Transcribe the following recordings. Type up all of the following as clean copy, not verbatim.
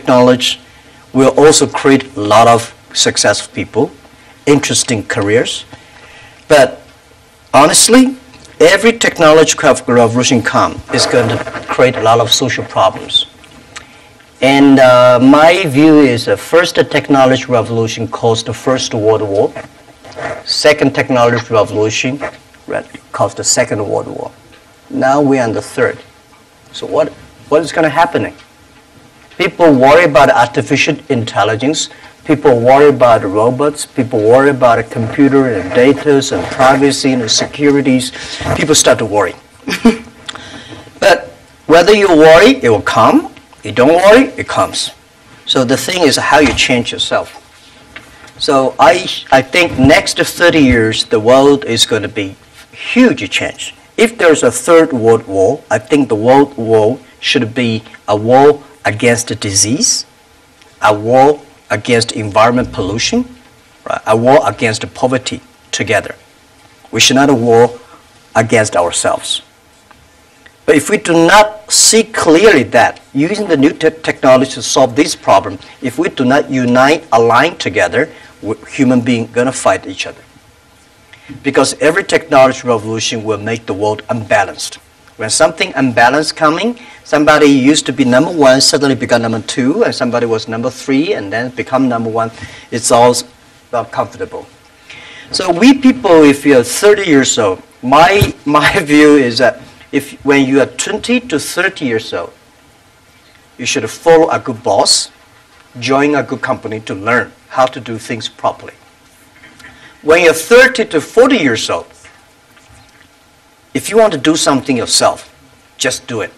technology will also create a lot of successful people, interesting careers. But honestly, every technological revolution is going to create a lot of social problems. And my view is the first technology revolution caused the First World War. Second technology revolution caused the Second World War. Now we're on the third. So what is going to happen? People worry about artificial intelligence. People worry about robots. People worry about computer and data and privacy and securities. People start to worry. But whether you worry, it will come. You don't worry, it comes. So the thing is how you change yourself. So I think next 30 years, the world is going to be huge change. If there's a third world war, I think the world war should be a war against disease, a war against environment pollution, right? A war against poverty together. We should not war against ourselves. But if we do not see clearly that using the new technology to solve this problem, if we do not unite, align together, human beings are going to fight each other. Because every technology revolution will make the world unbalanced. When something unbalanced coming, somebody used to be number one, suddenly become number two, and somebody was number three, and then become number one. It's all not comfortable. So we people, if you're 30 years old, my view is that when you are 20 to 30 years old, you should follow a good boss, join a good company to learn how to do things properly. When you're 30 to 40 years old, if you want to do something yourself, just do it.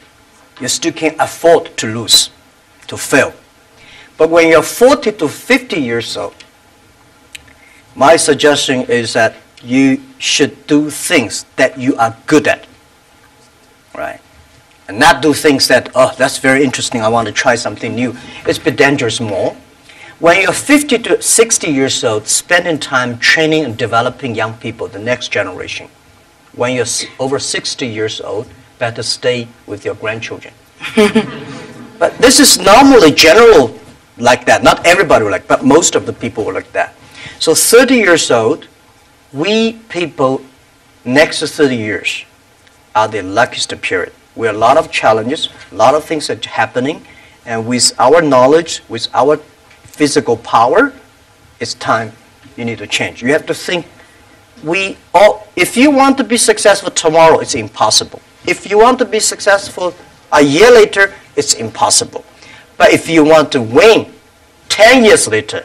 You still can't afford to lose, to fail. But when you're 40 to 50 years old, my suggestion is that you should do things that you are good at. Right? And not do things that, oh, that's very interesting, I want to try something new. It's a bit dangerous more. When you're 50 to 60 years old, spending time training and developing young people, the next generation. When you're over 60 years old, better stay with your grandchildren. But this is normally general like that. Not everybody will like, but most of the people will like that. So 30 years old, we people, next 30 years, are the luckiest period. We have a lot of challenges, a lot of things are happening, and with our knowledge, with our physical power, it's time you need to change. You have to think, if you want to be successful tomorrow, it's impossible. If you want to be successful a year later, it's impossible. But if you want to win 10 years later,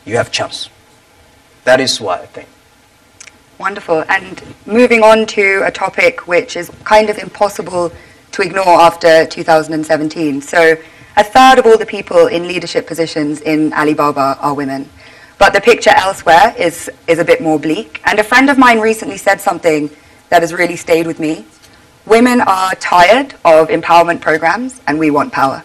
you have a chance. That is what I think. Wonderful. And moving on to a topic which is kind of impossible to ignore after 2017. So a third of all the people in leadership positions in Alibaba are women. But the picture elsewhere is a bit more bleak. And a friend of mine recently said something that has really stayed with me. Women are tired of empowerment programs and we want power.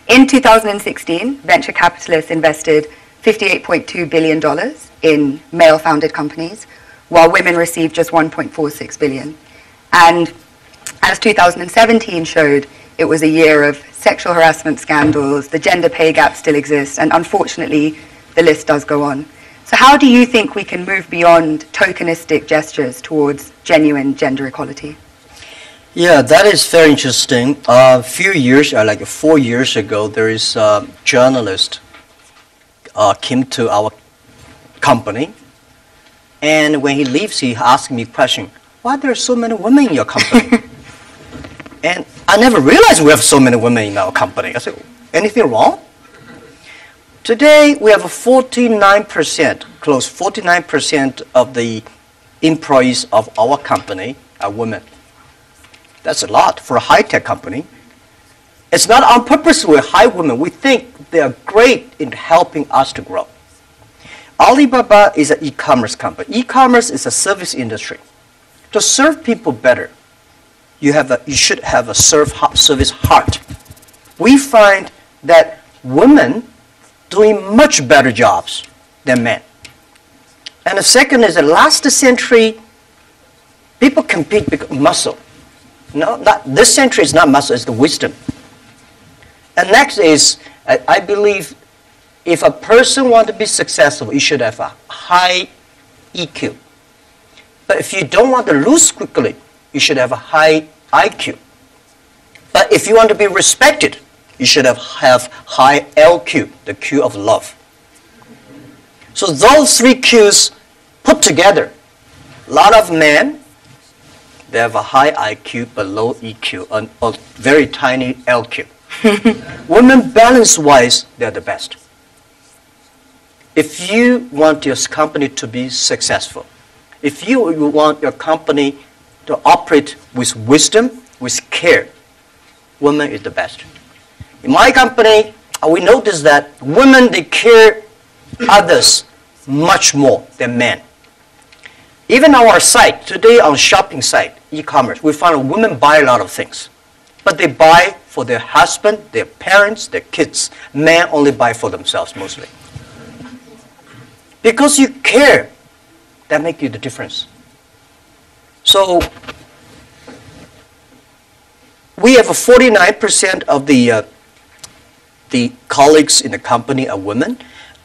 In 2016, venture capitalists invested $58.2 billion in male-founded companies, while women received just $1.46 billion. And as 2017 showed, it was a year of sexual harassment scandals, the gender pay gap still exists, and unfortunately, the list does go on. So how do you think we can move beyond tokenistic gestures towards genuine gender equality? Yeah, that is very interesting. A few years, like 4 years ago, there is a journalist came to our company, and when he leaves, he asked me a question, why are there so many women in your company? And I never realized we have so many women in our company. I said, anything wrong? Today, we have 49%, close 49% of the employees of our company are women. That's a lot for a high-tech company. It's not on purpose we hire women. We think they are great in helping us to grow. Alibaba is an e-commerce company. E-commerce is a service industry. To serve people better, you should have a service heart. We find that women doing much better jobs than men. And the second is that last century, people compete because muscle. No, this century is not muscle, it's the wisdom. And next is I believe if a person wants to be successful, you should have a high EQ. But if you don't want to lose quickly, you should have a high IQ. But if you want to be respected, you should have high LQ, the Q of love. So those three Qs put together, a lot of men, they have a high IQ but low EQ, and a very tiny LQ. Women, balance-wise, they're the best. If you want your company to be successful, if you want your company to operate with wisdom, with care, women is the best. In my company, we notice that women, they care others much more than men. Even on our site, today on shopping site, e-commerce, we find women buy a lot of things. But they buy for their husband, their parents, their kids. Men only buy for themselves mostly. Because you care, that makes you the difference. So we have 49% of the colleagues in the company are women,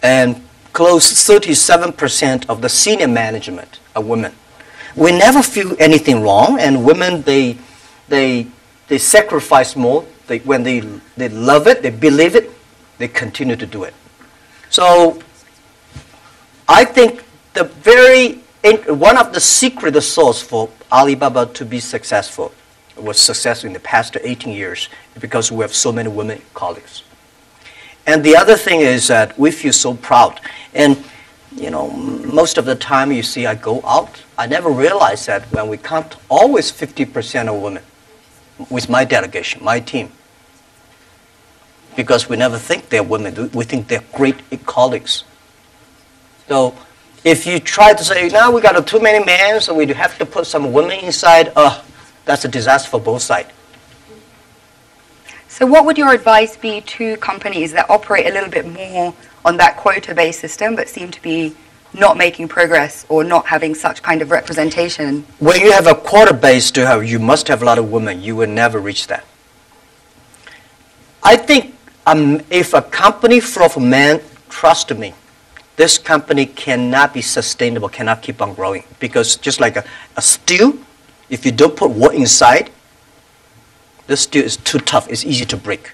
and close 37% of the senior management are women. We never feel anything wrong, and women, they sacrifice more. When they love it, they believe it, they continue to do it. So I think one of the secret sauce for Alibaba to be successful was success in the past 18 years because we have so many women colleagues. And the other thing is that we feel so proud. And most of the time you see I go out, I never realize that when we count always 50% of women with my delegation, my team. Because we never think they're women, we think they're great colleagues. So if you try to say, now we got too many men, so we have to put some women inside, that's a disaster for both sides. So what would your advice be to companies that operate a little bit more on that quota-based system but seem to be not making progress or not having such kind of representation? When you have a quota-based, you must have a lot of women. You will never reach that. I think if a company full of men, trust me, this company cannot be sustainable, cannot keep on growing. Because just like a steel, if you don't put wood inside, this steel is too tough, it's easy to break.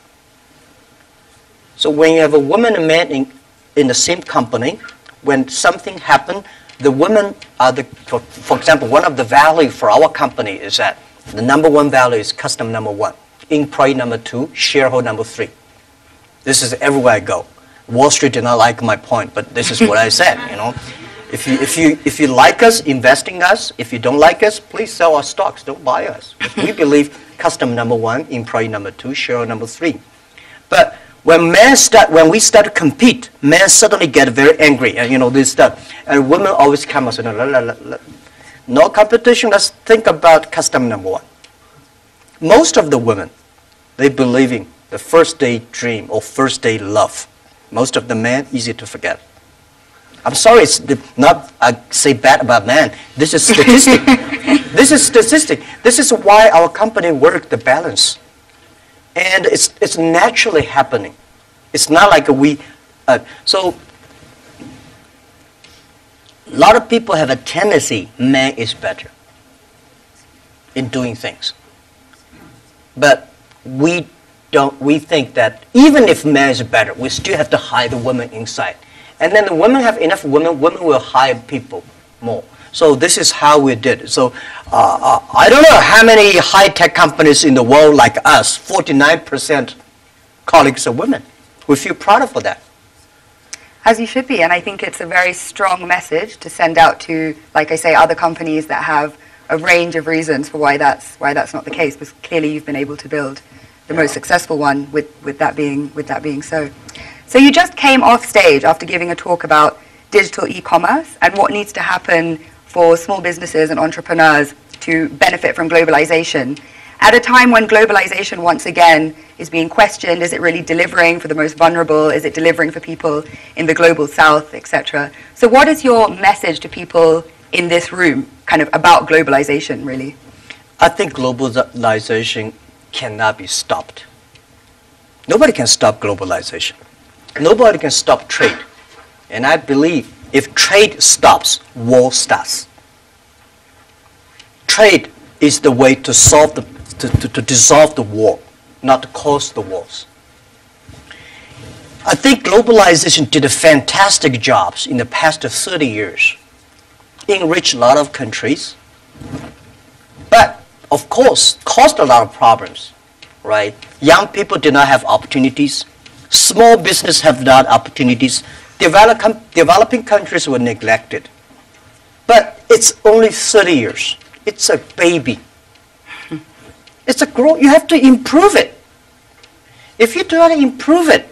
So when you have a woman and man in the same company, when something happens, the women are for example, one of the values for our company is that the number one value is customer number one, employee number two, shareholder number three. This is everywhere I go. Wall Street did not like my point, but this is what I said, If you like us, invest in us. If you don't like us, please sell our stocks, don't buy us. We believe customer number one, employee number two, shareholder number three. But when we start to compete, men suddenly get very angry, and this stuff. And women always come and say, no competition, let's think about customer number one. Most of the women, they believe in the first day dream or first day love. Most of the men, easy to forget. I'm sorry, it's not I say bad about men. This is statistic. This is statistic. This is why our company works the balance. And it's naturally happening. It's not like so a lot of people have a tendency, man is better in doing things. But we think that even if man is better, we still have to hire the woman inside. And then the women have enough women will hire people more. So this is how we did. So I don't know how many high-tech companies in the world like us, 49% colleagues are women. We feel proud of that. As you should be, and I think it's a very strong message to send out to, like I say, other companies that have a range of reasons for why that's not the case. Because clearly you've been able to build the most successful one with that being so. So you just came off stage after giving a talk about digital e-commerce and what needs to happen for small businesses and entrepreneurs to benefit from globalization. At a time when globalization once again is being questioned, is it really delivering for the most vulnerable? Is it delivering for people in the global south, etc.? So what is your message to people in this room kind of about globalization, really? I think globalization cannot be stopped. Nobody can stop globalization. Nobody can stop trade. And I believe if trade stops, war starts. Trade is the way to solve to dissolve the war, not to cause the wars. I think globalization did a fantastic job in the past 30 years. Enriched a lot of countries, but of course caused a lot of problems, right? Young people did not have opportunities. Small business have not opportunities. Developing countries were neglected. But it's only 30 years. It's a baby. It's a growth. You have to improve it. If you do not improve it,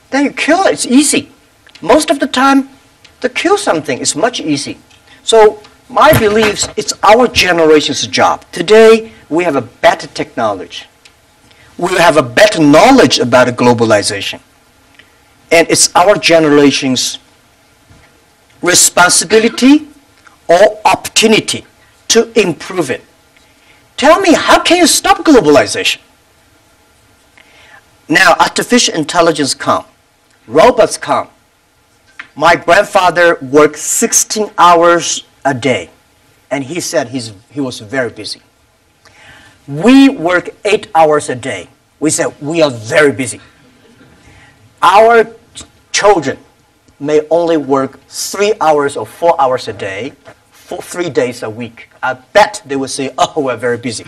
then you kill it. It's easy. Most of the time, to kill something is much easier. So my beliefs, it's our generation's job. Today, we have a better technology. We have a better knowledge about globalization. And it's our generation's responsibility or opportunity to improve it. Tell me, how can you stop globalization? Now, artificial intelligence come. Robots come. My grandfather worked 16 hours a day, and he said he was very busy. We work 8 hours a day. We said we are very busy. Our children may only work 3 hours or 4 hours a day for 3 days a week. I bet they will say, oh, we're very busy.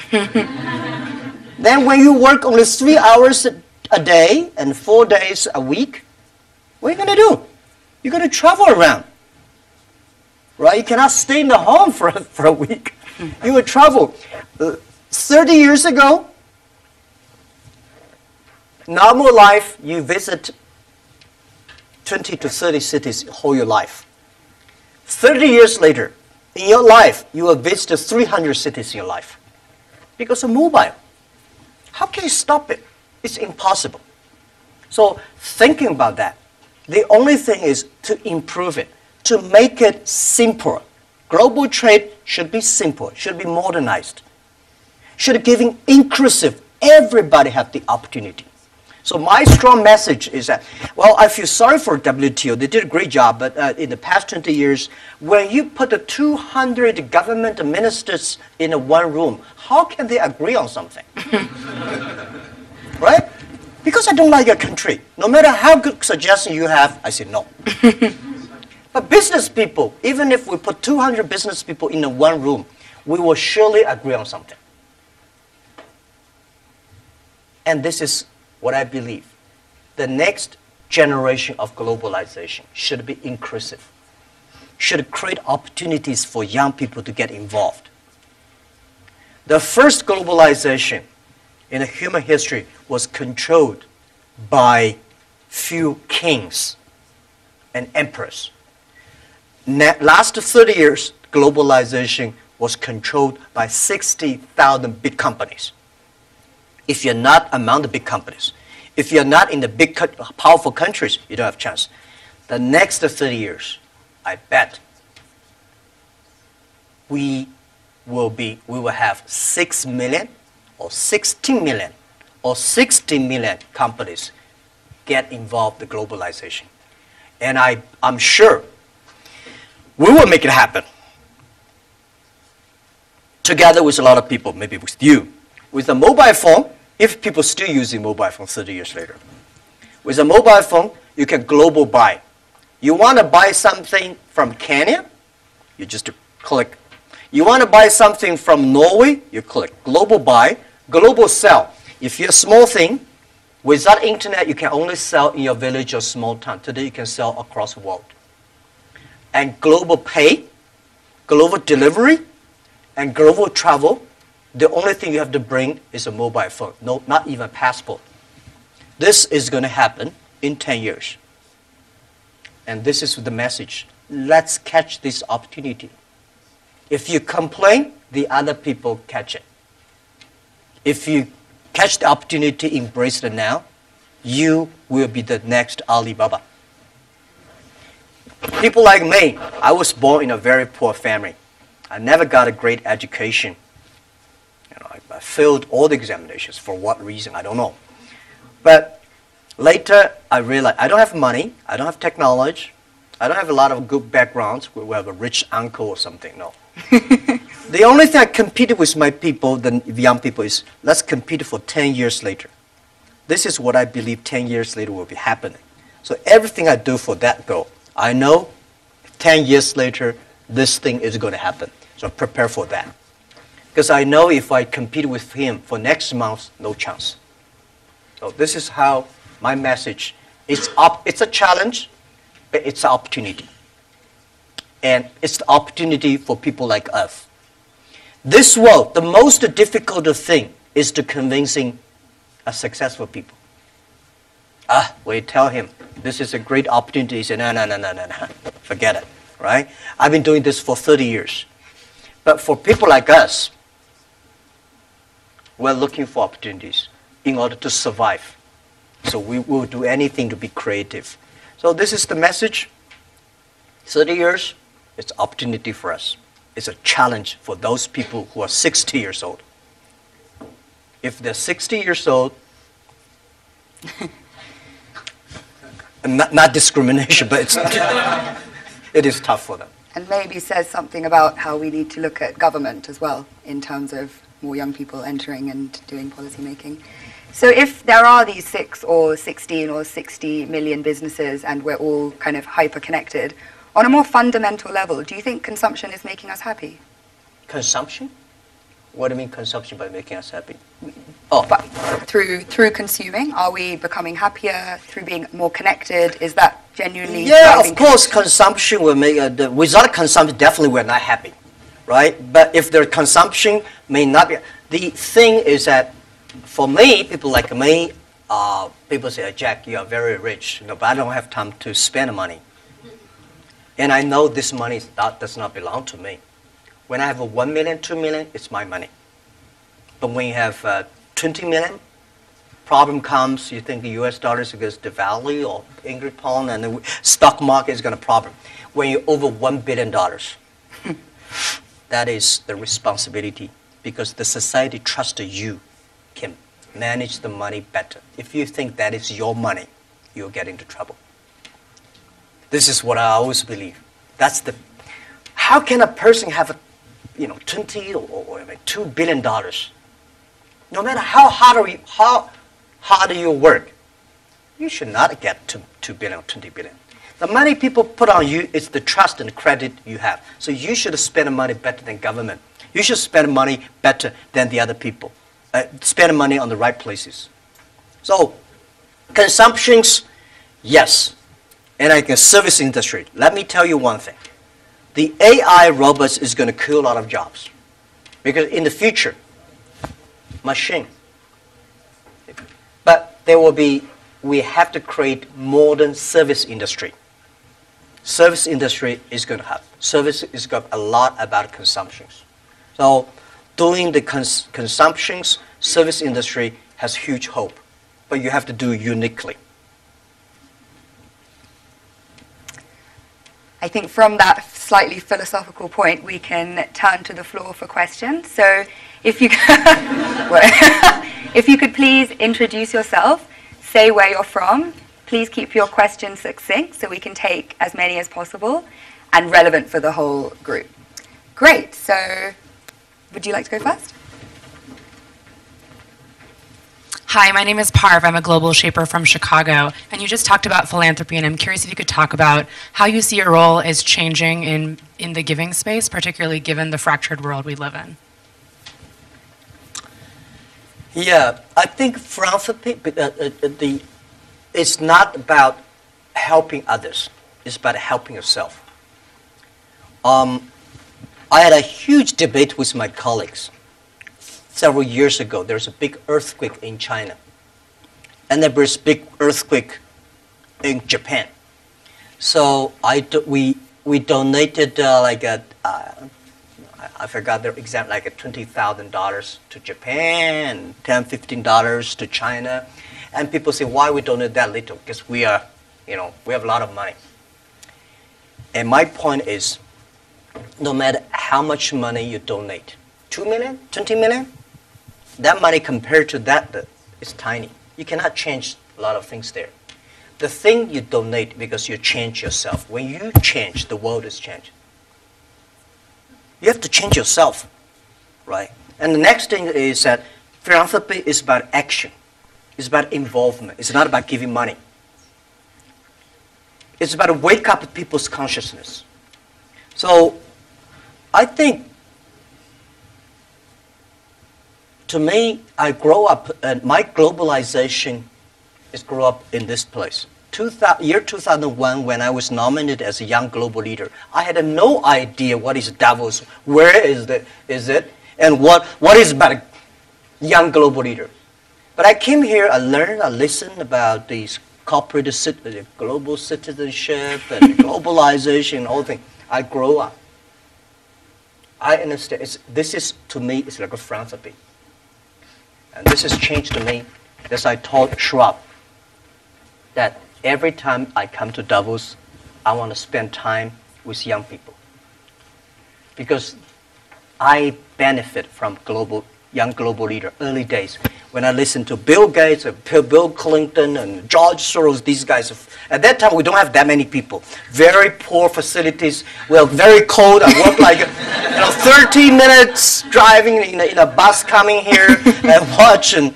Then when you work only 3 hours a day and 4 days a week, what are you going to do? You're going to travel around, right? You cannot stay in the home for a week. You will travel. 30 years ago, normal life, you visit 20 to 30 cities whole your life. 30 years later, in your life, you will visit 300 cities in your life because of mobile. How can you stop it? It's impossible. So thinking about that, the only thing is to improve it, to make it simpler. Global trade should be simple, should be modernized, should giving inclusive. Everybody have the opportunity. So my strong message is that, well, I feel sorry for WTO. They did a great job, but in the past 20 years, when you put the 200 government ministers in one room, how can they agree on something? Right? Because I don't like your country. No matter how good suggestion you have, I say no. But business people, even if we put 200 business people in one room, we will surely agree on something. And this is what I believe. The next generation of globalization should be inclusive, should create opportunities for young people to get involved. The first globalization in human history was controlled by few kings and emperors. Last 30 years, globalization was controlled by 60,000 big companies. If you're not among the big companies, if you're not in the big, powerful countries, you don't have a chance. The next 30 years, I bet we will have 6 million or 16 million or 60 million companies get involved in globalization. And I'm sure we will make it happen. Together with a lot of people, maybe with you. With a mobile phone, if people still using mobile phone 30 years later. With a mobile phone, you can global buy. You want to buy something from Kenya, you just click. You want to buy something from Norway, you click. Global buy, global sell. If you're a small thing, without internet, you can only sell in your village or small town. Today, you can sell across the world. And global pay, global delivery, and global travel, the only thing you have to bring is a mobile phone, no, not even a passport. This is going to happen in 10 years. And this is the message. Let's catch this opportunity. If you complain, the other people catch it. If you catch the opportunity, embrace it now, you will be the next Alibaba. People like me, I was born in a very poor family. I never got a great education. I failed all the examinations. For what reason, I don't know. But later, I realized I don't have money, I don't have technology, I don't have a lot of good backgrounds. We have a rich uncle or something, no. The only thing I competed with my people, the young people, is let's compete for 10 years later. This is what I believe 10 years later will be happening. So everything I do for that goal, I know 10 years later, this thing is going to happen. So prepare for that. Because I know if I compete with him for next month, no chance. So this is how my message is. It's a challenge, but it's an opportunity. And it's the opportunity for people like us. This world, the most difficult thing is to convincing a successful people. We tell him, this is a great opportunity. He said, no, forget it, right? I've been doing this for 30 years. But for people like us, we're looking for opportunities in order to survive. So we will do anything to be creative. So this is the message. 30 years, it's opportunity for us. It's a challenge for those people who are 60 years old. If they're 60 years old, not discrimination, but it is tough for them. And maybe says something about how we need to look at government as well in terms of more young people entering and doing policy making. So if there are these 6 or 16 or 60 million businesses and we're all kind of hyper-connected, on a more fundamental level, do you think consumption is making us happy? Consumption? What do you mean consumption by making us happy? But through consuming, are we becoming happier through being more connected? Is that genuinely? Yeah, of course, consumption will make. Without consumption, definitely we're not happy, right? But if their consumption may not be, the thing is that, for me, people like me, people say, Jack, you are very rich, but I don't have time to spend money, and I know this money does not belong to me. When I have a 1 million, 2 million, it's my money. But when you have 20 million, problem comes, you think the US dollar is going to devalue or English pound and the stock market is going to problem. When you're over $1 billion, that is the responsibility because the society trusts you can manage the money better. If you think that is your money, you'll get into trouble. This is what I always believe. That's the, how can a person have a 20 or $2 billion, no matter how hard you work, you should not get to 2 billion or 20 billion. The money people put on you is the trust and credit you have. So you should spend money better than government. You should spend money better than the other people. Spend money on the right places. So consumptions, yes. And like the service industry, let me tell you one thing. The AI robots is going to kill a lot of jobs. Because in the future, machine. But there will be, we have to create modern service industry. Service industry is going to have, service is got a lot about consumptions. So doing the consumptions, service industry has huge hope. But you have to do it uniquely. I think from that slightly philosophical point, we can turn to the floor for questions. So if you, if you could please introduce yourself, say where you're from, please keep your questions succinct so we can take as many as possible and relevant for the whole group. Great, so would you like to go first? Hi, my name is Parv. I'm a global shaper from Chicago. And you just talked about philanthropy, and I'm curious if you could talk about how you see your role as changing in the giving space, particularly given the fractured world we live in. Yeah, I think philanthropy, it's not about helping others. It's about helping yourself. I had a huge debate with my colleagues. Several years ago, there was a big earthquake in China. And there was a big earthquake in Japan. So we donated I forgot the exact, like $20,000 to Japan, $10, $15 to China. And people say, why we donate that little? Because we are, we have a lot of money. And my point is, no matter how much money you donate, 2 million, 20 million, that money compared to that is tiny. You cannot change a lot of things there. the thing you donate because you change yourself. When you change, the world is changed. You have to change yourself, right? And the next thing is that philanthropy is about action. It's about involvement. It's not about giving money. It's about to wake up people's consciousness. So I think, to me, I grow up, and my globalization is grow up in this place. Year 2001, when I was nominated as a young global leader, I had no idea what is Davos, where is it, and what is about a young global leader. But I came here, I learned, I listened about these corporate global citizenship and globalization and all things. I grow up. I understand. This is, to me, it's like a philanthropy. And this has changed to me, as I told Schwab, that every time I come to Davos, I want to spend time with young people. Because I benefit from young global leader, early days. When I listen to Bill Gates, Bill Clinton, and George Soros, these guys, at that time we don't have that many people. Very poor facilities. Well, very cold. I work like 30 minutes driving in a bus coming here and watching.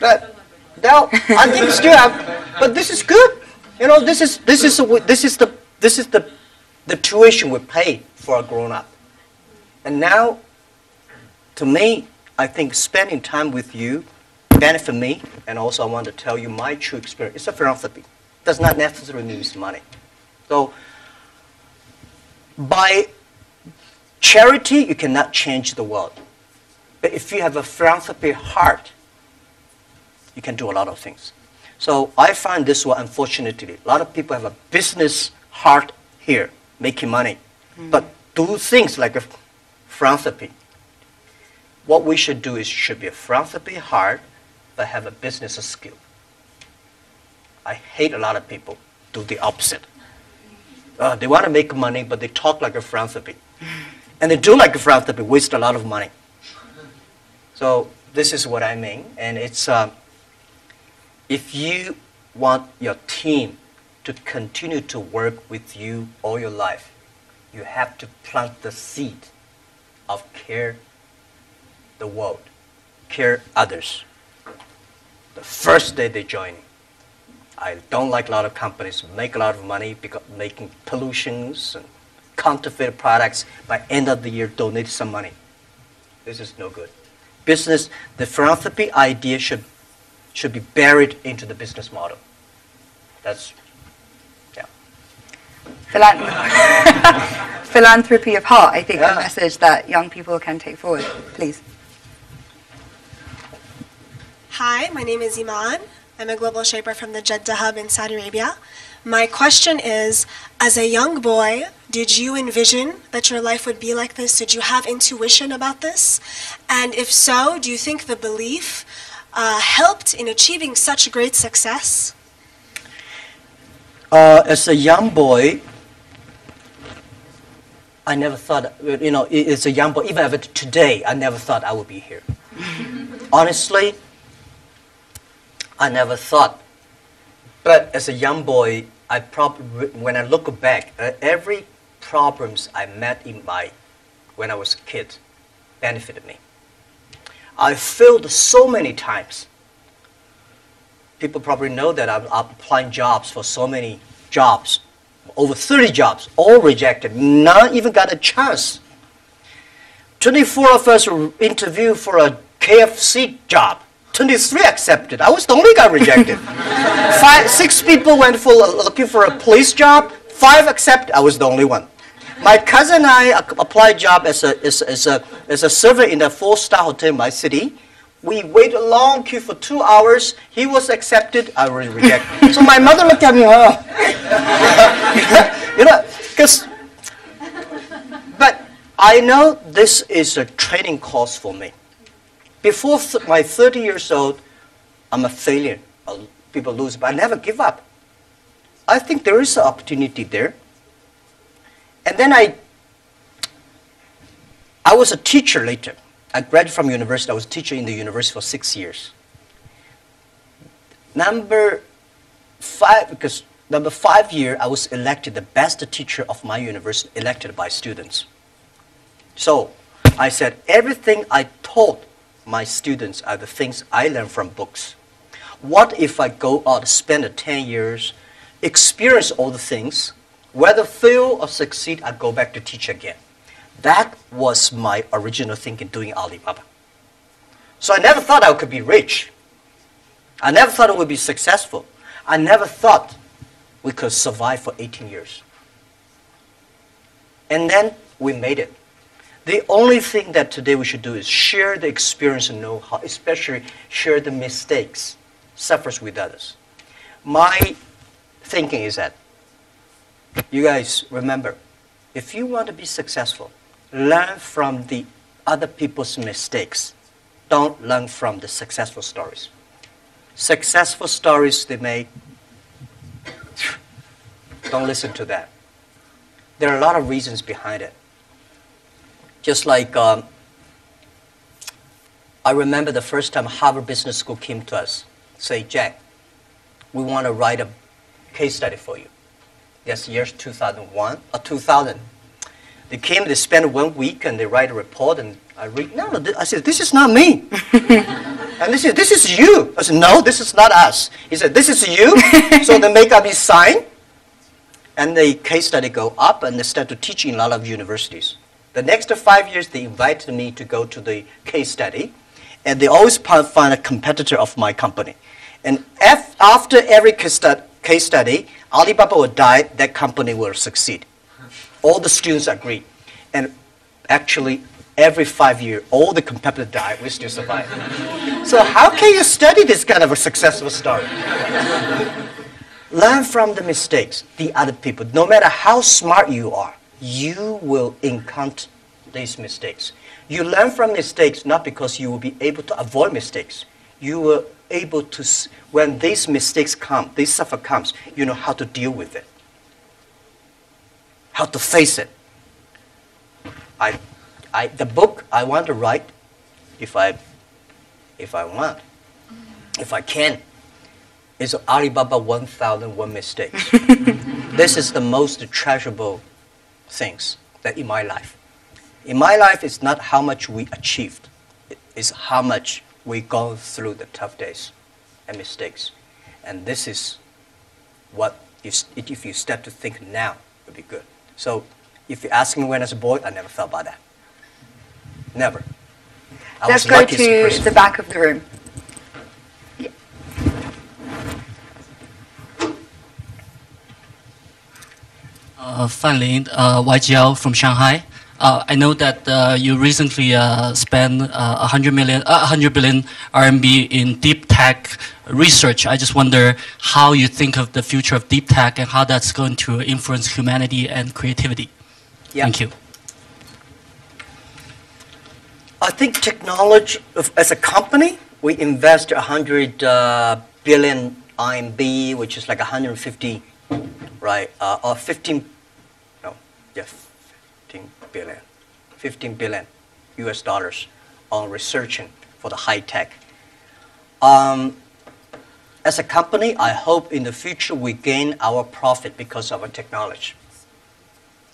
But now I think still have. But this is good. This is the tuition we pay for a grown-up. And now, to me, I think spending time with you benefit me, and also I want to tell you my true experience. It's a philanthropy. It does not necessarily mean money. So, by charity, you cannot change the world. But if you have a philanthropy heart, you can do a lot of things. So I find this one, unfortunately, a lot of people have a business heart here, making money, but do things like a philanthropy. What we should do is should be a philanthropy heart, but have a business skill. I hate a lot of people do the opposite. They want to make money, but they talk like a philanthropy. And they do like a philanthropy, waste a lot of money. So this is what I mean. And it's, if you want your team to continue to work with you all your life, you have to plant the seed of care the world, care others. The first day they join. I don't like a lot of companies make a lot of money because making pollutions and counterfeit products. By end of the year, donate some money. This is no good. Business, the philanthropy idea should be buried into the business model. That's, yeah. Philanthropy of heart, I think, a message that young people can take forward. Please. Hi, my name is Iman. I'm a global shaper from the Jeddah Hub in Saudi Arabia. My question is, as a young boy, did you envision that your life would be like this? Did you have intuition about this? And if so, do you think the belief helped in achieving such great success? As a young boy, I never thought, as a young boy, even today, I never thought I would be here. Honestly, I never thought. But as a young boy, when I look back, every problems I met when I was a kid benefited me. I failed so many times. People probably know that I'm applying jobs for so many jobs, over 30 jobs, all rejected, none even got a chance. 24 of us were interviewed for a KFC job. 23 accepted. I was the only guy rejected. 6 people went looking for a police job. 5 accepted. I was the only one. My cousin and I applied job as a server in a 4-star hotel in my city. We waited a long queue for 2 hours. He was accepted. I was rejected. So my mother looked at me. But I know this is a training course for me. Before my 30 years old, I'm a failure. People lose, but I never give up. I think there is an opportunity there. And then I was a teacher later. I graduated from university. I was a teacher in the university for 6 years. Number because number 5 year, I was elected the best teacher of my university, elected by students. So I said, everything I taught my students are the things I learned from books. What if I go out, spend 10 years, experience all the things, whether fail or succeed, I go back to teach again. That was my original thinking doing Alibaba. So I never thought I could be rich. I never thought it would be successful. I never thought we could survive for 18 years. And then we made it. The only thing that today we should do is share the experience and know-how, especially share the mistakes, suffers with others. My thinking is that, you guys remember, if you want to be successful, learn from the other people's mistakes. Don't learn from the successful stories. Successful stories they make, don't listen to that. There are a lot of reasons behind it. Just like, I remember the first time Harvard Business School came to us, say, Jack, we want to write a case study for you. Yes, years 2001 or 2000. They came, they spent 1 week and they write a report and I read, no, I said, this is not me. And they said, this is you. I said, no, this is not us. He said, this is you. So they make up his sign and the case study go up and they start to teach in a lot of universities. The next 5 years, they invited me to go to the case study, and they always find a competitor of my company. And after every case study, Alibaba will die, that company will succeed. All the students agree. And actually, every 5 years, all the competitors die, we still survive. So how can you study this kind of a successful story? Learn from the mistakes, the other people. No matter how smart you are, you will encounter these mistakes. You learn from mistakes not because you will be able to avoid mistakes. You will able to, when these mistakes come, this suffer comes, you know how to deal with it, how to face it. The book I want to write, if I can, is Alibaba 1001 Mistakes. This is the most treasurable things that in my life. In my life, it's not how much we achieved. It's how much we go through the tough days and mistakes. And this is what, if you start to think now, would be good. So if you ask me when I was a boy, I never thought about that. Never. Let's go to the back of the room. Yeah. Fan Lin, YGL from Shanghai. I know that you recently spent 100 billion RMB in deep tech research. I just wonder how you think of the future of deep tech and how that's going to influence humanity and creativity. Yeah. Thank you. I think technology, as a company, we invest 100 billion RMB, which is like 150, right, or 15, no, yeah, 15 billion US dollars on researching for the high tech. As a company, I hope in the future we gain our profit because of our technology,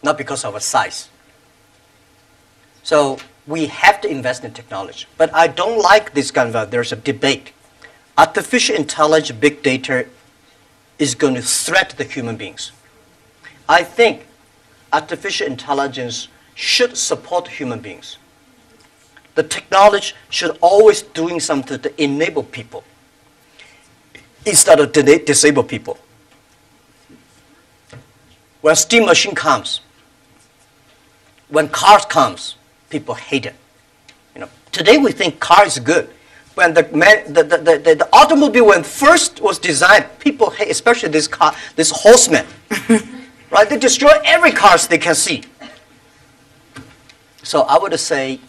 not because of our size. So we have to invest in technology. But I don't like this kind of, there's a debate. Artificial intelligence, big data is going to threaten the human beings. I think artificial intelligence should support human beings. The technology should always doing something to enable people instead of disable people. When steam machine comes, when cars comes, people hate it. You know, today we think car is good. When the automobile when first was designed, people hate, especially this car, this horseman, right? They destroy every car they can see. So I would say,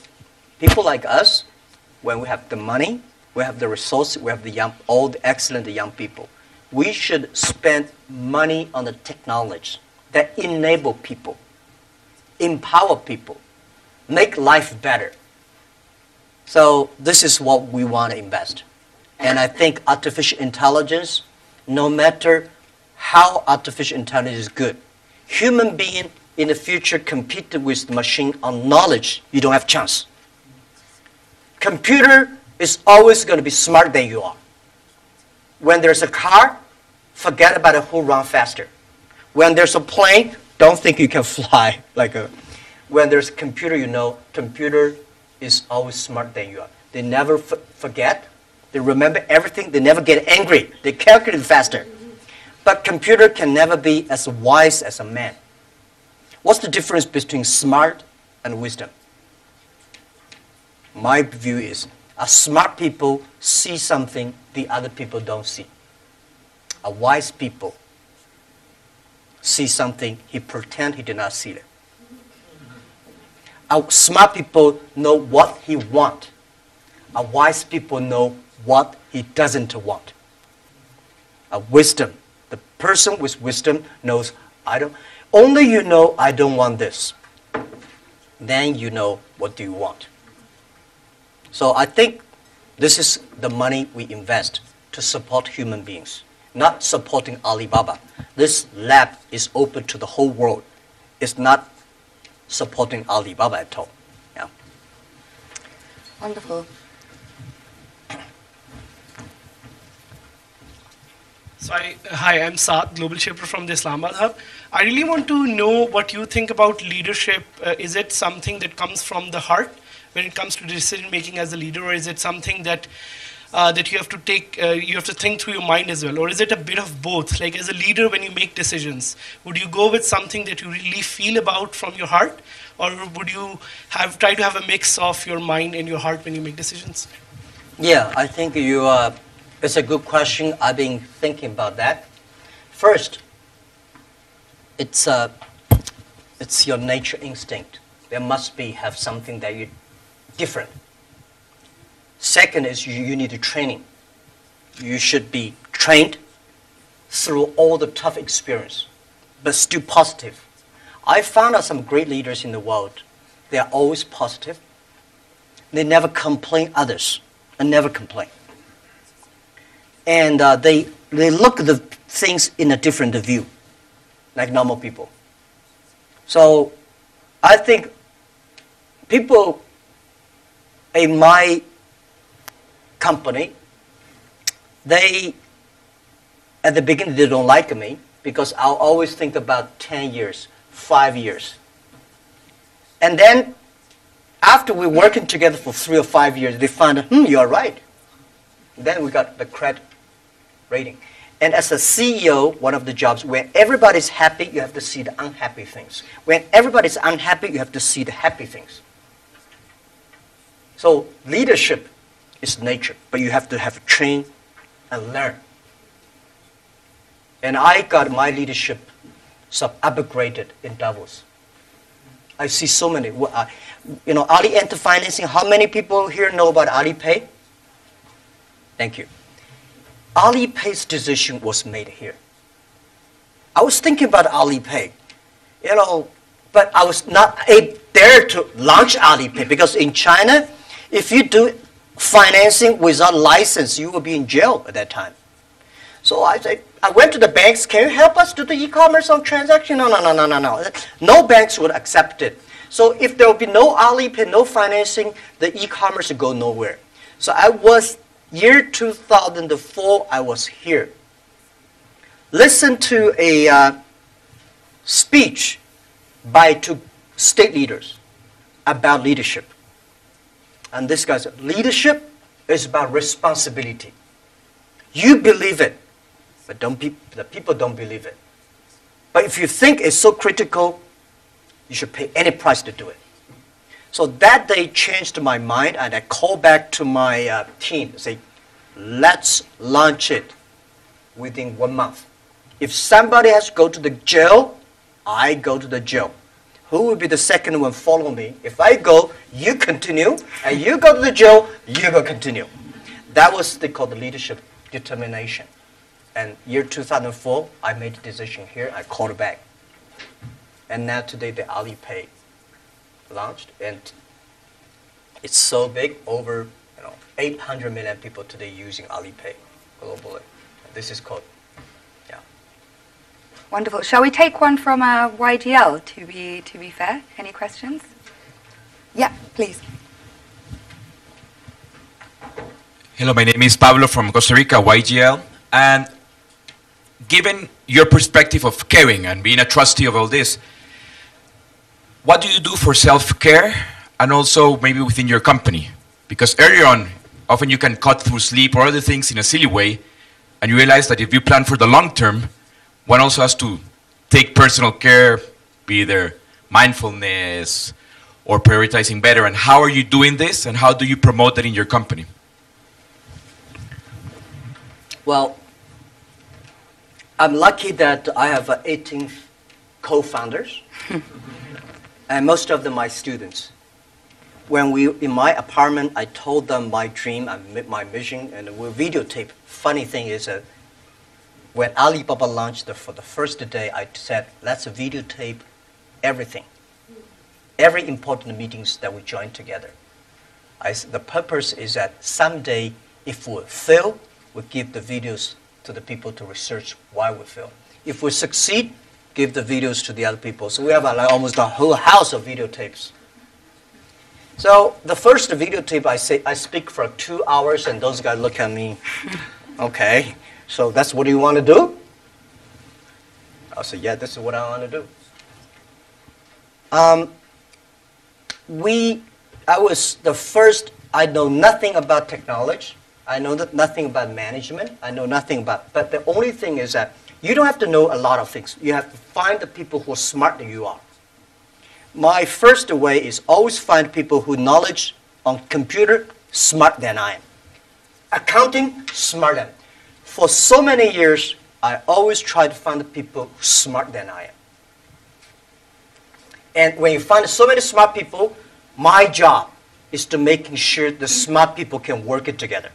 people like us, when we have the money, we have the resources, we have the young, all the excellent young people, we should spend money on the technology that enable people, empower people, make life better. So this is what we want to invest. And I think artificial intelligence no matter how artificial intelligence is good, human being in the future compete with the machine on knowledge, you don't have chance. Computer is always going to be smarter than you are. When there's a car, forget about it, who run faster. When there's a plane, don't think you can fly. When there's a computer, you know, computer is always smarter than you are. They never forget. They remember everything. They never get angry. They calculate faster. But computer can never be as wise as a man. What's the difference between smart and wisdom? My view is, smart people see something the other people don't see. A wise people see something he pretend he did not see it. A smart people know what he want. A wise people know what he doesn't want. A wisdom, the person with wisdom knows, only you know I don't want this. Then you know what do you want. So I think this is the money we invest to support human beings, not supporting Alibaba. This lab is open to the whole world. It's not supporting Alibaba at all. Yeah. Wonderful. So hi, I'm Saad, Global Shaper from the Islamabad Hub. I really want to know what you think about leadership. Is it something that comes from the heart when it comes to decision making as a leader, or is it something that that you have to take, you have to think through your mind as well, or is it a bit of both? Like as a leader, when you make decisions, would you go with something that you really feel about from your heart, or would you try to have a mix of your mind and your heart when you make decisions? Yeah, I think it's a good question. I've been thinking about that. First, it's your nature instinct. There must have something that you different. Second is you need training. You should be trained through all the tough experience, but still positive. I found out some great leaders in the world. They are always positive. They never complain others, and never complain. And they look at the things in a different view, like normal people. So I think people in my company, at the beginning, they don't like me because I'll always think about 10 years, 5 years. And then after we're working together for 3 or 5 years, they find, you're right. Then we got the credit rating. And as a CEO, one of the jobs, when everybody's happy, you have to see the unhappy things. When everybody's unhappy, you have to see the happy things. So leadership is nature, but you have to have train and learn. And I got my leadership upgraded in Davos. I see so many. Ali Enter Financing, how many people here know about Alipay? Thank you. Alipay's decision was made here. I was thinking about Alipay, but I was not there to launch Alipay because in China, if you do financing without license, you will be in jail at that time. So I went to the banks, can you help us do the e-commerce on transaction? No. No banks would accept it. So if there will be no Alipay, no financing, the e-commerce will go nowhere. So year 2004, I was here. Listen to a speech by 2 state leaders about leadership. And this guy said, leadership is about responsibility. You believe it, but the people don't believe it. But if you think it's so critical, you should pay any price to do it. So that day changed my mind, and I called back to my team, say, let's launch it within 1 month. If somebody has to go to the jail, I go to the jail. Who will be the second one follow me? If I go, you continue, and you go to the jail, you go continue. That was called the leadership determination. And year 2004, I made the decision here, I called it back. And now today the Alipay launched, and it's so big, over 800 million people today using Alipay globally. This is called Wonderful. Shall we take one from YGL to be fair? Any questions? Yeah, please. Hello, my name is Pablo from Costa Rica, YGL. And given your perspective of caring and being a trustee of all this, what do you do for self-care and also maybe within your company? Because earlier on, often you can cut through sleep or other things in a silly way, and you realize that if you plan for the long term, one also has to take personal care, be either mindfulness or prioritizing better. And how are you doing this, and how do you promote that in your company? Well, I'm lucky that I have 18 co-founders, and most of them are my students. When in my apartment, I told them my dream, my mission, and we videotape. Funny thing is that when Alibaba launched for the first day, I said, let's videotape everything. Every important meetings that we join together. The purpose is that someday, if we fail, we give the videos to the people to research why we fail. If we succeed, give the videos to the other people. So we have almost a whole house of videotapes. So the first videotape, I speak for 2 hours, and those guys look at me, okay, so that's what you want to do? I said, yeah, this is what I want to do. I was the first, I know nothing about technology. I know nothing about management. I know nothing about, but the only thing is that you don't have to know a lot of things. You have to find the people who are smarter than you are. My first way is always find people who knowledge on computer smarter than I am. Accounting, smarter than. For so many years, I always try to find the people smarter than I am. And when you find so many smart people, my job is to making sure the smart people can work it together.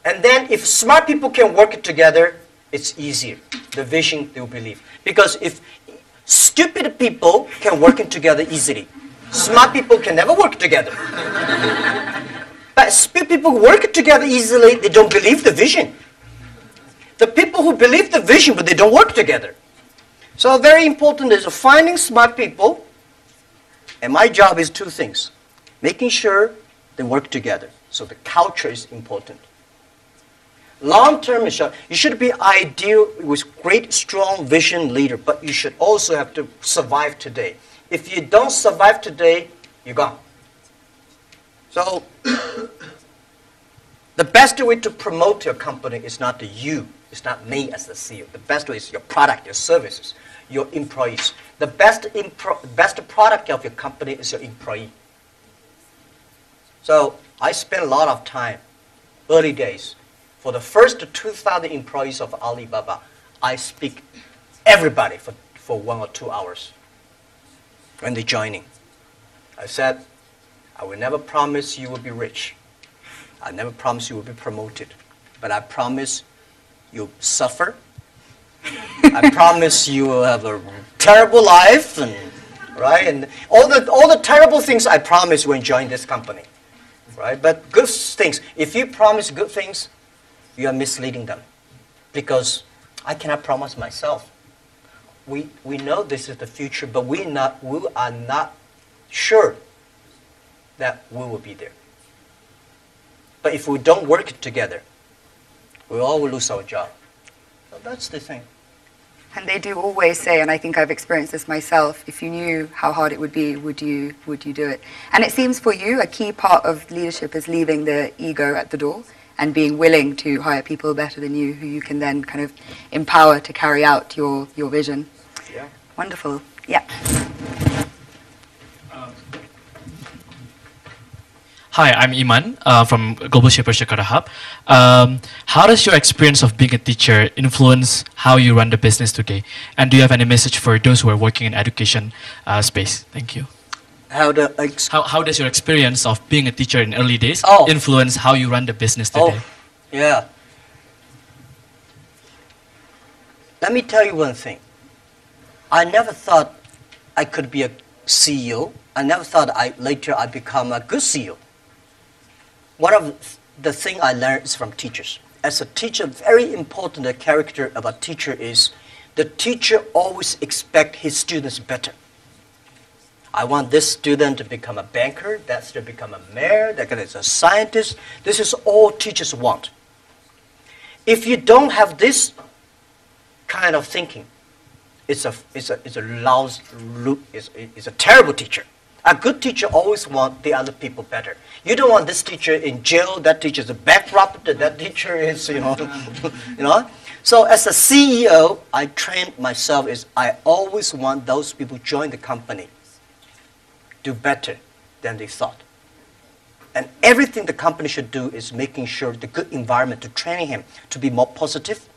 And then if smart people can work it together, it's easier. The vision they will believe. Because if stupid people can work it together easily, smart people can never work together. But stupid people work it together easily, they don't believe the vision. The people who believe the vision, but they don't work together. So very important is finding smart people, and my job is 2 things. Making sure they work together. So the culture is important. Long term is you should be ideal with great, strong vision leader, but you should also have to survive today. If you don't survive today, you're gone. So the best way to promote your company is not you, it's not me as the CEO. The best way is your product, your services, your employees. The best product of your company is your employee. So I spent a lot of time, early days. For the first 2,000 employees of Alibaba, I speak everybody for 1 or 2 hours when they're joining. I said, I will never promise you will be rich. I never promise you will be promoted. But I promise you'll suffer. I promise you will have a terrible life, and right? And all the terrible things I promise when you join this company. Right? But good things, if you promise good things, you are misleading them, because I cannot promise myself. We know this is the future, but we are not sure that we will be there. But if we don't work together, we all will lose our job. So that's the thing. And they do always say, and I think I've experienced this myself, if you knew how hard it would be, would you do it? And it seems for you, a key part of leadership is leaving the ego at the door and being willing to hire people better than you, who you can then kind of empower to carry out your vision. Yeah. Wonderful. Yeah. Hi, I'm Iman from Global Shaper Jakarta Hub. How does your experience of being a teacher influence how you run the business today? And do you have any message for those who are working in education space? Thank you. How does your experience of being a teacher in early days influence how you run the business today? Oh, yeah. Let me tell you one thing. I never thought I could be a CEO. I never thought later I'd become a good CEO. One of the things I learned is from teachers. as a teacher, very important character of a teacher is the teacher always expects his students better. I want this student to become a banker, that student to become a mayor, that guy is a scientist. This is all teachers want. If you don't have this kind of thinking, it's a terrible teacher. A good teacher always wants the other people better. You don't want this teacher in jail, that teacher is bankrupt, that teacher is, you know. So as a CEO, I trained myself is I always want those people who join the company do better than they thought. And everything the company should do is making sure the good environment to training him to be more positive.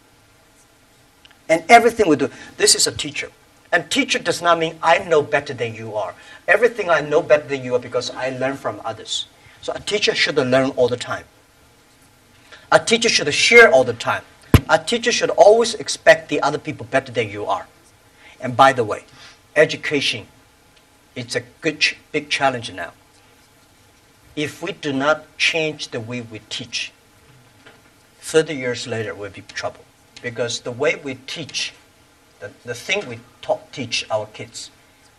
And everything we do, this is a teacher. And teacher does not mean I know better than you are. Everything I know better than you are because I learn from others. So a teacher should learn all the time. A teacher should share all the time. A teacher should always expect the other people better than you are. And by the way, education, it's a big challenge now. If we do not change the way we teach, 30 years later we'll be in trouble. Because the way we teach, the thing we teach our kids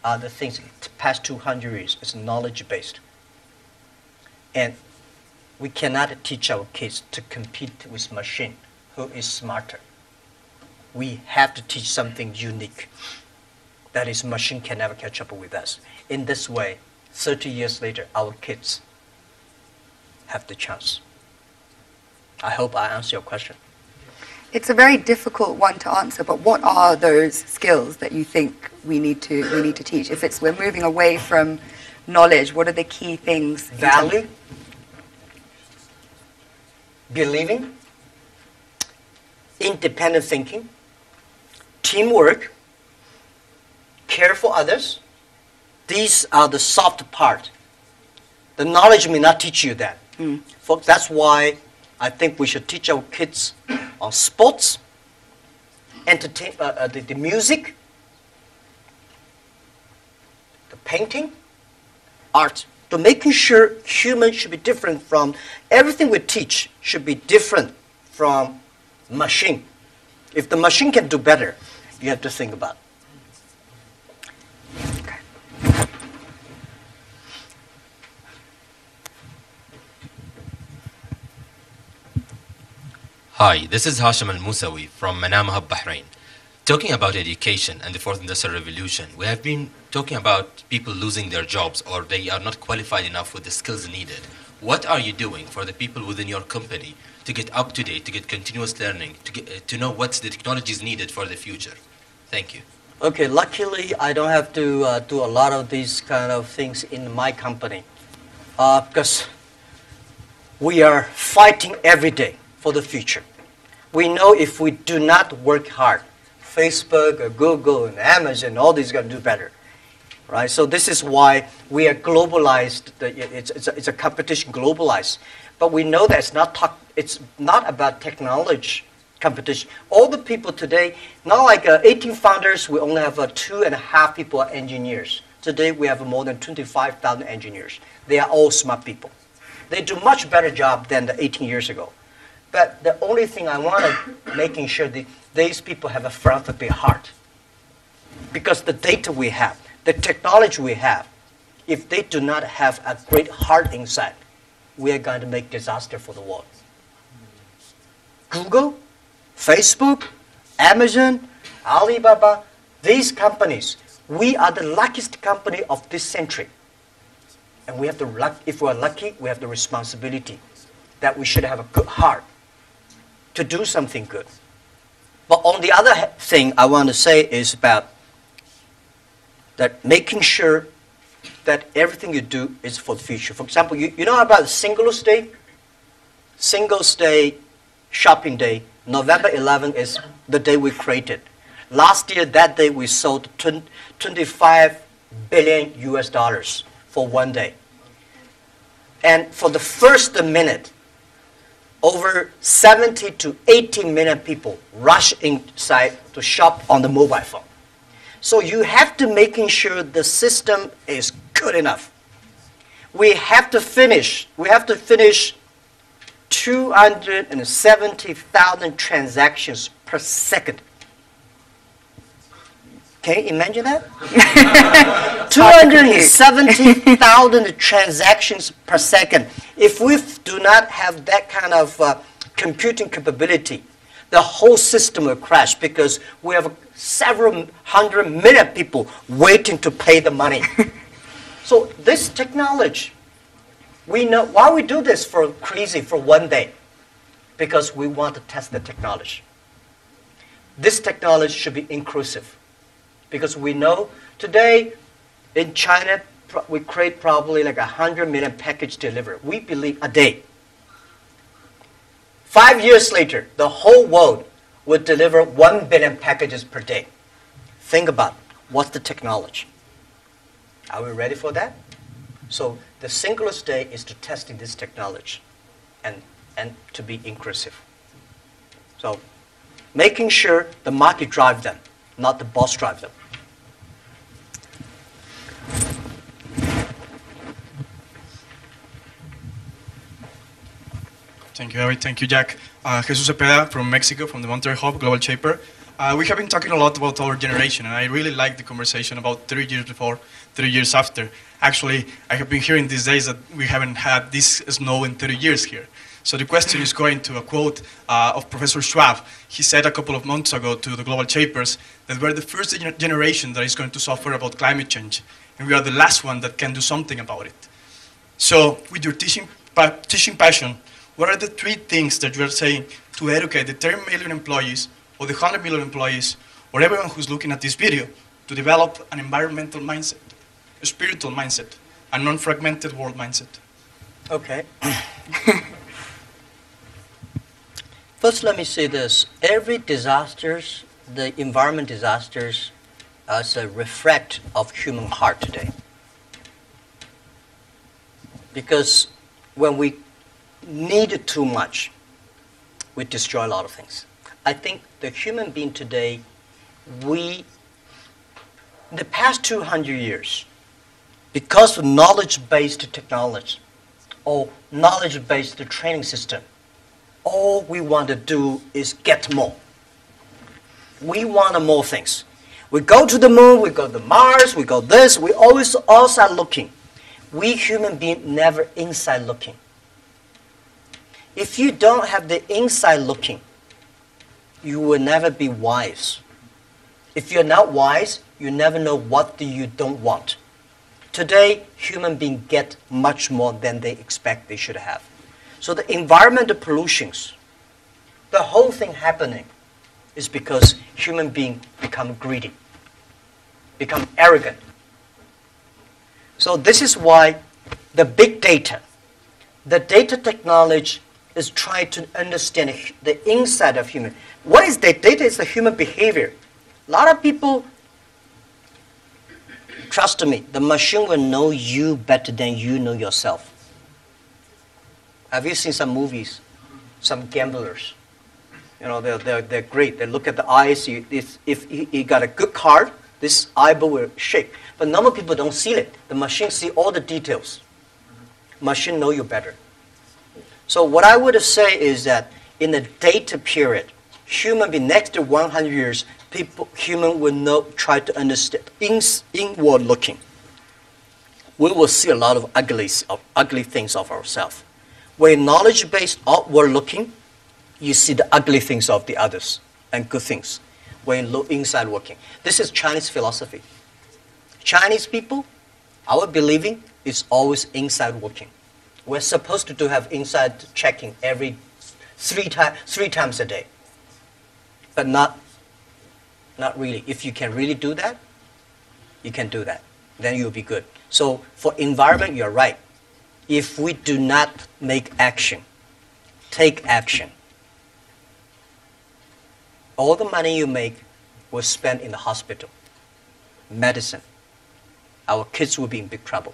are the things the past 200 years is knowledge-based. And we cannot teach our kids to compete with machine who is smarter. We have to teach something unique. That is, machine can never catch up with us. In this way, 30 years later, our kids have the chance. I hope I answer your question. It's a very difficult one to answer, but what are those skills that you think we need to teach? If we're moving away from knowledge, what are the key things? Value, believing, independent thinking, teamwork, care for others. These are the soft part. The knowledge may not teach you that. Folks, that's why I think we should teach our kids on sports, the music, the painting, art, to making sure humans should be different from, everything we teach should be different from machine. If the machine can do better, you have to think about it. Hi, this is Hashim Al-Musawi from Manam Hub, Bahrain. Talking about education and the Fourth Industrial Revolution, we have been talking about people losing their jobs or they are not qualified enough with the skills needed. What are you doing for the people within your company to get up to date, to get continuous learning, to know what's the technologies needed for the future? Thank you. Okay, luckily I don't have to do a lot of these kind of things in my company because we are fighting every day for the future. We know if we do not work hard, Facebook or Google and Amazon, all these are going to do better, right? So this is why we are globalized. It's a competition globalized, but we know that it's not about technology competition. All the people today, not like 18 founders, we only have 2.5 people are engineers. Today we have more than 25,000 engineers. They are all smart people. They do much better job than the 18 years ago. But the only thing I want to making sure these people have a philanthropy heart. Because the data we have, the technology we have, if they do not have a great heart inside, we are going to make disaster for the world. Google, Facebook, Amazon, Alibaba, these companies, we are the luckiest company of this century. And we have the luck, if we're lucky, we have the responsibility that we should have a good heart to do something good. But on the other thing I want to say is about that making sure that everything you do is for the future. For example, you know about Singles Day? Singles Day, shopping day, November 11th is the day we created. Last year, that day, we sold 25 billion US dollars for one day. And for the first minute, over 70 to 80 million people rush inside to shop on the mobile phone. So you have to making sure the system is good enough. We have to finish 270,000 transactions per second. Can you imagine that? 270,000 transactions per second. If we do not have that kind of computing capability, the whole system will crash because we have several 100 million people waiting to pay the money. So this technology, we know why we do this for crazy for one day, because we want to test the technology. This technology should be inclusive, because we know today in China we create probably like 100 million package delivery. We believe a day. 5 years later, the whole world would deliver 1 billion packages per day. Think about what's the technology. Are we ready for that? So the singular's day is to testing this technology and to be inclusive. So making sure the market drives them, not the boss drives them. Thank you, Harry. Thank you, Jack. Jesus Cepeda from Mexico, from the Monterrey Hub, Global Shaper. We have been talking a lot about our generation, and I really like the conversation about 3 years before, 3 years after. Actually, I have been hearing these days that we haven't had this snow in 30 years here. So the question is going to a quote of Professor Schwab. He said a couple of months ago to the Global Shapers that we're the first generation that is going to suffer about climate change, and we are the last one that can do something about it. So with your teaching passion, what are the 3 things that you are saying to educate the 10 million employees or the 100 million employees or everyone who's looking at this video to develop an environmental mindset, a spiritual mindset, a non-fragmented world mindset? Okay. First, let me say this. Every disasters, the environment disasters, is a reflect of human heart today. Because when we need too much, we destroy a lot of things. I think the human being today, in the past 200 years, because of knowledge-based technology or knowledge-based training system, all we want to do is get more. We want more things. We go to the moon, we go to Mars, we go this, we always outside looking. We human beings never inside looking. If you don't have the inside looking, you will never be wise. If you're not wise, you never know what you don't want. Today, human beings get much more than they expect they should have. So the environmental pollutions, the whole thing happening is because human beings become greedy, become arrogant. So this is why the big data, the data technology is trying to understand the inside of human. What is the data? Is the human behavior. A lot of people, trust me, the machine will know you better than you know yourself. Have you seen some movies? Some gamblers. You know, they're great. They look at the eyes. If you got a good card, this eyeball will shake. But normal people don't see it. The machine see all the details. Machine know you better. So what I would say is that in the data period, human being next to 100 years, human will try to understand inward looking. We will see a lot of ugly things of ourselves. When knowledge-based outward looking, you see the ugly things of the others and good things. When you look inside looking. This is Chinese philosophy. Chinese people, our believing is always inside looking. We're supposed to have inside checking every three times a day. But not really. If you can really do that, you can do that. Then you'll be good. So for environment, you're right. If we do not make action, take action, all the money you make will spend in the hospital, medicine. Our kids will be in big trouble.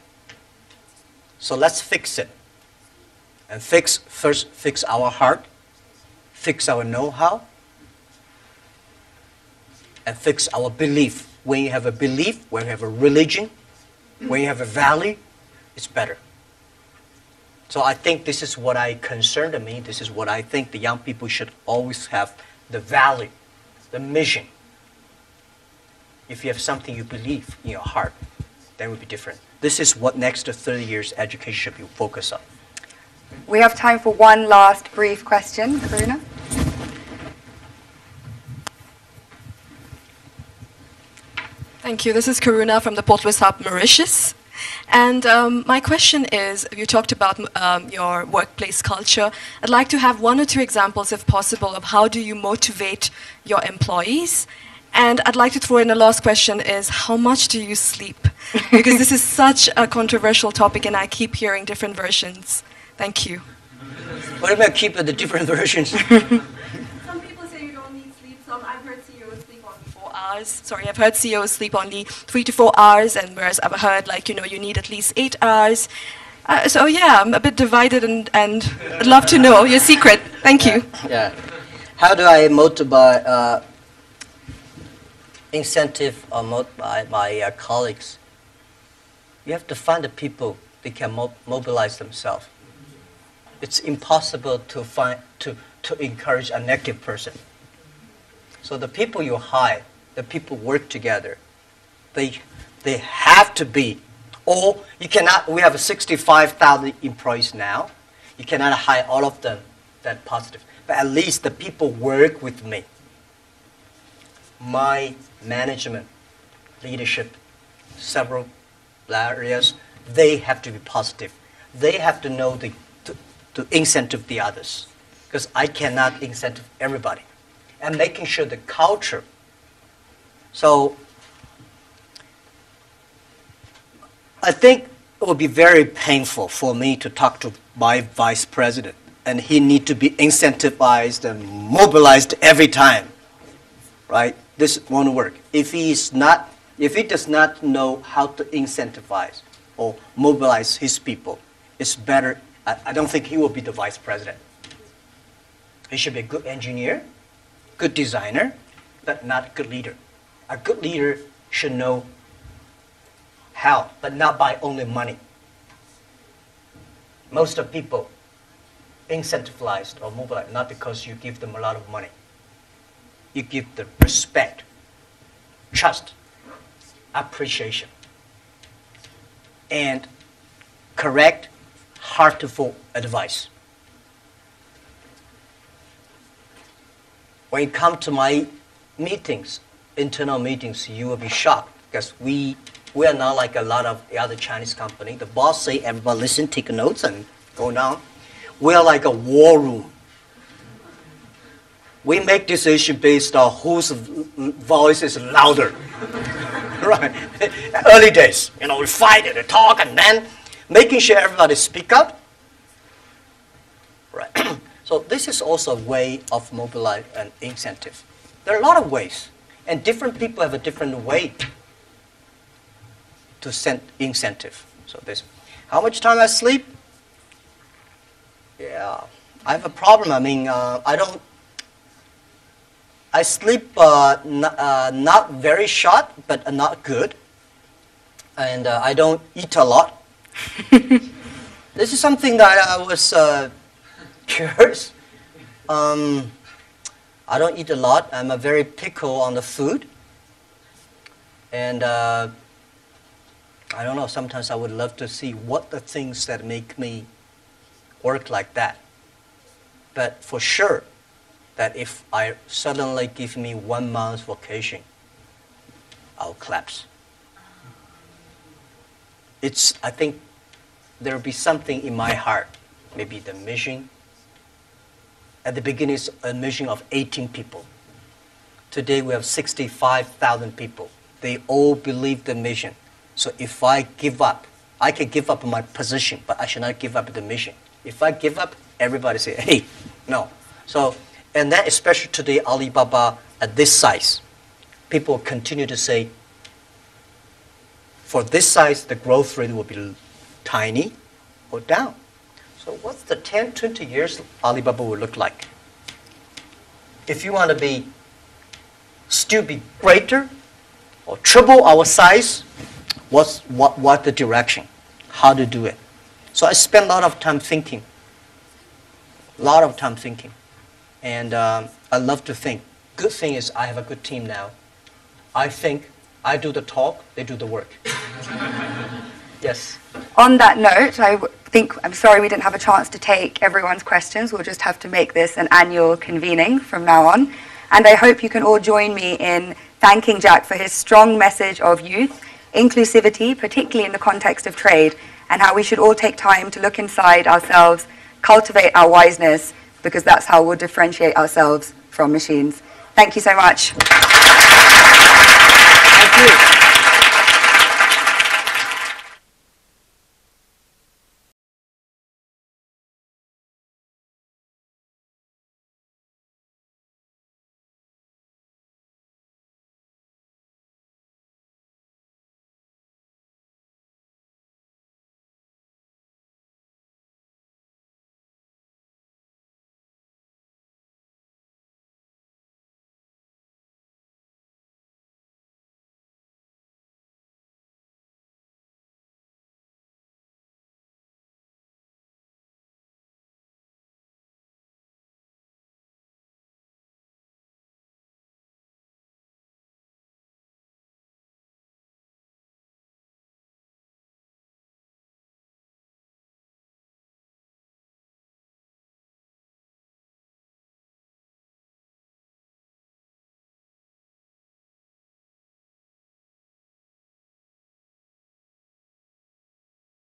So let's fix it. And first fix our heart, fix our know-how, and fix our belief. When you have a belief, when you have a religion, when you have a value, it's better. So I think this is what I concerned me. This is what I think the young people should always have, the value, the mission. If you have something you believe in your heart, then it would be different. This is what next 30 years education should be focused on. We have time for one last brief question. Karuna? Thank you. This is Karuna from the Port Louis Hub, Mauritius. And my question is, you talked about your workplace culture. I'd like to have one or two examples, if possible, of how do you motivate your employees. And I'd like to throw in a last question is, how much do you sleep? Because this is such a controversial topic and I keep hearing different versions. Thank you. What about keep the different versions? Some people say you don't need sleep. I've heard CEOs sleep only 4 hours. Sorry, I've heard CEOs sleep only 3 to 4 hours, and whereas I've heard you need at least 8 hours. So yeah, I'm a bit divided, and I'd love to know your secret. Thank you. Yeah. How do I motivate, incentive or motivate my colleagues? You have to find the people that can mobilize themselves. It's impossible to encourage a negative person. So the people you hire, the people work together, they have to be, or you cannot, we have 65,000 employees now, you cannot hire all of them that positive, but at least the people work with me. My management, leadership, several areas, they have to be positive. They have to know to incentive the others, because I cannot incentive everybody. And making sure the culture. So I think it would be very painful for me to talk to my vice president, and he need to be incentivized and mobilized every time, right? This won't work. If he does not know how to incentivize or mobilize his people, it's better. I don't think he will be the vice president. He should be a good engineer, good designer, but not a good leader. A good leader should know how, but not by only money. Most of people incentivized or mobilized not because you give them a lot of money. You give them respect, trust, appreciation, and correct, heartful advice. When you come to my meetings, internal meetings, you will be shocked because we are not like a lot of the other Chinese company. The boss say everybody listen, take notes, and go down. We are like a war room. We make decisions based on whose voice is louder. Right? Early days, we fight and talk, and then making sure everybody speak up. Right. So this is also a way of mobilize and incentive. There are a lot of ways, and different people have a different way to send incentive. So this, how much time I sleep? Yeah, I have a problem. I mean, I sleep not very short, but not good, and I don't eat a lot. This is something that I was curious. I don't eat a lot. I'm a very picky on the food, and I don't know. Sometimes I would love to see what the things that make me work like that. But for sure, that if I suddenly give me 1 month's vacation, I'll collapse. I think there'll be something in my heart, maybe the mission. At the beginning, it's a mission of 18 people. Today, we have 65,000 people. They all believe the mission. So if I give up, I can give up my position, but I should not give up the mission. If I give up, everybody say, hey, no. So, and then especially today, Alibaba at this size, people continue to say, for this size, the growth rate will be tiny or down. So what's the 10, 20 years Alibaba will look like? If you want to still be greater or triple our size, what the direction? How to do it? So I spend a lot of time thinking. And I love to think. Good thing is I have a good team now. I think, I do the talk, they do the work. Yes. On that note, I'm sorry we didn't have a chance to take everyone's questions. We'll just have to make this an annual convening from now on. And I hope you can all join me in thanking Jack for his strong message of youth, inclusivity, particularly in the context of trade, and how we should all take time to look inside ourselves, cultivate our wiseness, because that's how we'll differentiate ourselves from machines. Thank you so much. Thank you.